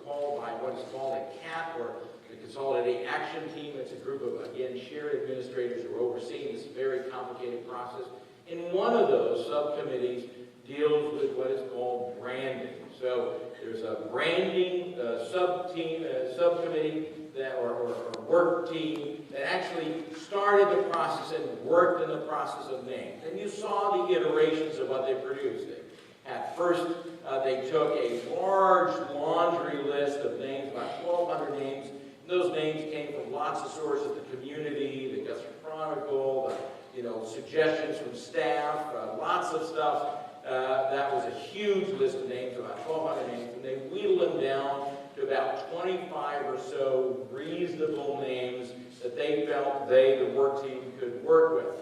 called by what is called a CAT, or the Consolidated Action Team. It's a group of, again, shared administrators who are overseeing this very complicated process. And one of those subcommittees deals with what is called branding. So there's a branding subcommittee that, or work team that actually started the process and worked in the process of names. And you saw the iterations of what they produced. At first, they took a large laundry list of names, about 1,200 names. And those names came from lots of sources: the community, the Augusta Chronicle, suggestions from staff, lots of stuff. That was a huge list of names, about 1,200 names, and they wheeled them down to about 25 or so reasonable names that they felt the work team, could work with.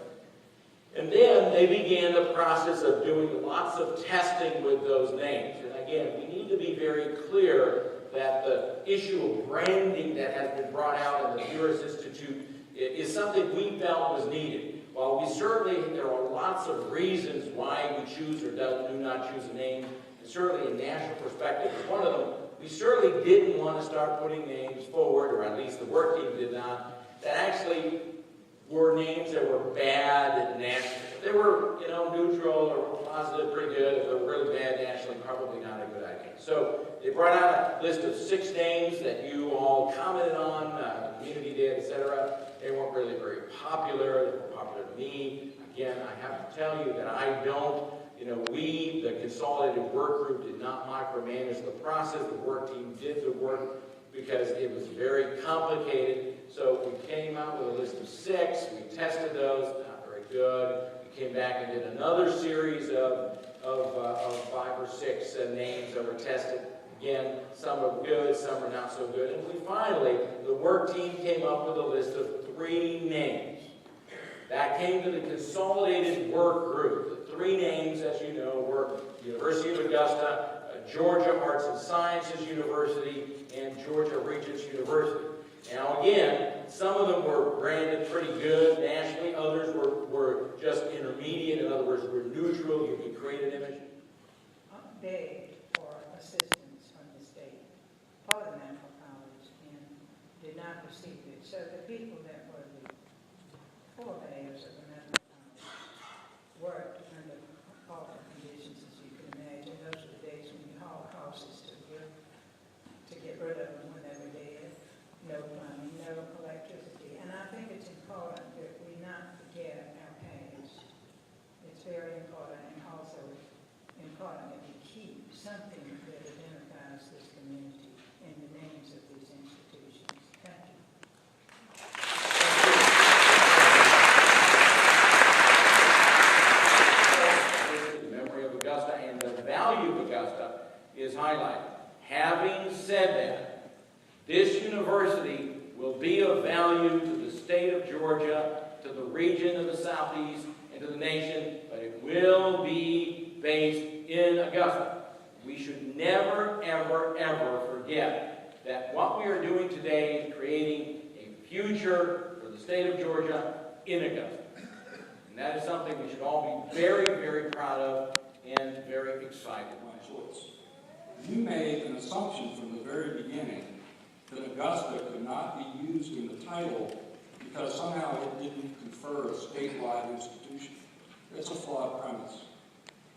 And then they began the process of doing lots of testing with those names. And again, we need to be very clear that the issue of branding that has been brought out in the Bureau's Institute is something we felt was needed. While we certainly, there are lots of reasons why we choose or do not choose a name, and certainly a national perspective is one of them, we certainly didn't want to start putting names forward, or at least the work team did not, that actually were names that were bad nationally. If they were, neutral or positive, pretty good. If they were really bad nationally, probably not a good idea. So they brought out a list of 6 names that you all commented on, the community did, etc. They weren't really very popular. They were popular to me. Again, I have to tell you that I don't, we, the Consolidated Work Group, did not micromanage the process. The work team did the work because it was very complicated. So we came out with a list of 6. We tested those, not very good. We came back and did another series of 5 or 6 names that were tested. Again, some are good, some are not so good. And we finally, the work team came up with a list of 3 names. That came to the Consolidated Work Group. The 3 names, as you know, were University of Augusta, Georgia Arts and Sciences University, and Georgia Regents University. Now again, some of them were branded pretty good nationally, others were just intermediate, in other words, were neutral. You could create an image. Begged for assistance from the state for the medical college and did not receive it. So the people that were the forebears of the medical college worked under awful conditions, as you can imagine. Those were the days when you haul horses to get rid of them when they were dead. No plumbing, no electricity. And I think it's important that we not forget our past. It's very important, and also important that we keep something that identifies this community in the names of these institutions. Thank you. The memory of Augusta and the value of Augusta is highlighted. Having said that, this university will be of value to the state of Georgia, to the region of the Southeast, and to the nation, but it will be based in Augusta. We should never, ever, ever forget that what we are doing today is creating a future for the state of Georgia in Augusta. And that is something we should all be very, very proud of and very excited by. You made an assumption from the very beginning that Augusta could not be used in the title because somehow it didn't confer a statewide institution. It's a flawed premise.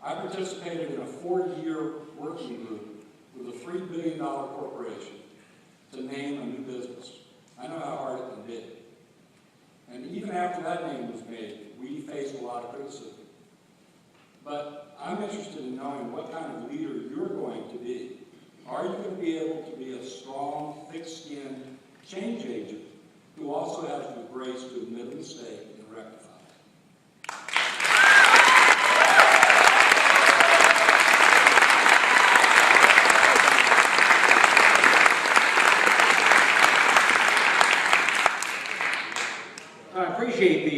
I participated in a 4-year working group with a $3 billion corporation to name a new business. I know how hard it can be. And even after that name was made, we faced a lot of criticism. But I'm interested in knowing what kind of leader you're going to be. Are you going to be able to be a strong, thick-skinned change agent who also has the grace to admit a mistake and rectify it? I appreciate the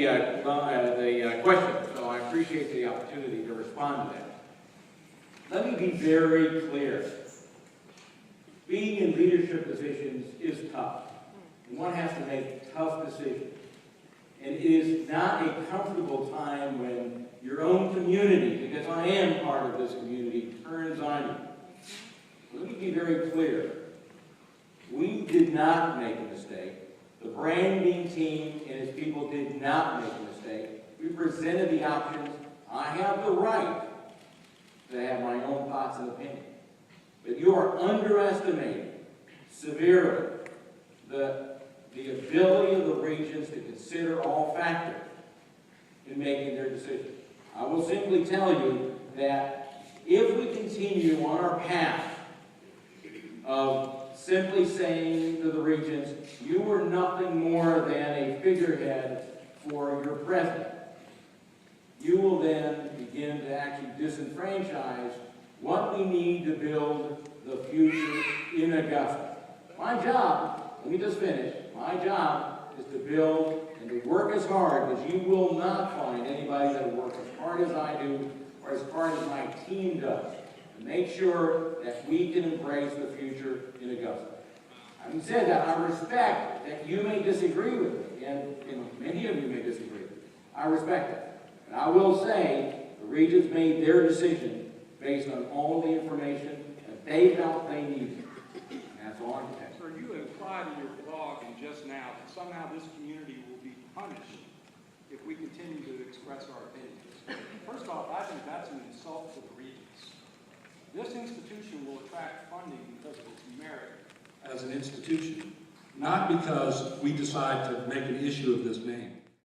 question, so I appreciate the opportunity to respond to that. Let me be very clear. Being in leadership positions is tough, and one has to make tough decisions. And it is not a comfortable time when your own community, because I am part of this community, turns on you. Let me be very clear. We did not make a mistake. The branding team and its people did not make a mistake. We presented the options. I have the right to have my own thoughts and opinions. But you are underestimating severely the ability of the regions to consider all factors in making their decisions. I will simply tell you that if we continue on our path of simply saying to the regions, you are nothing more than a figurehead for your president, you will then begin to actually disenfranchise what we need to build the future in Augusta. My job, let me just finish, my job is to build and to work as hard, because you will not find anybody that will work as hard as I do or as hard as my team does to make sure that we can embrace the future in Augusta. Having said that, I respect that you may disagree with me, and many of you may disagree with me. I respect that. And I will say the regions made their decision based on all the information that they felt they needed. And that's all I'm saying. Sir, you implied in your blog and just now that somehow this community will be punished if we continue to express our opinions. First off, I think that's an insult to the regions. This institution will attract funding because of its merit as an institution, not because we decide to make an issue of this name.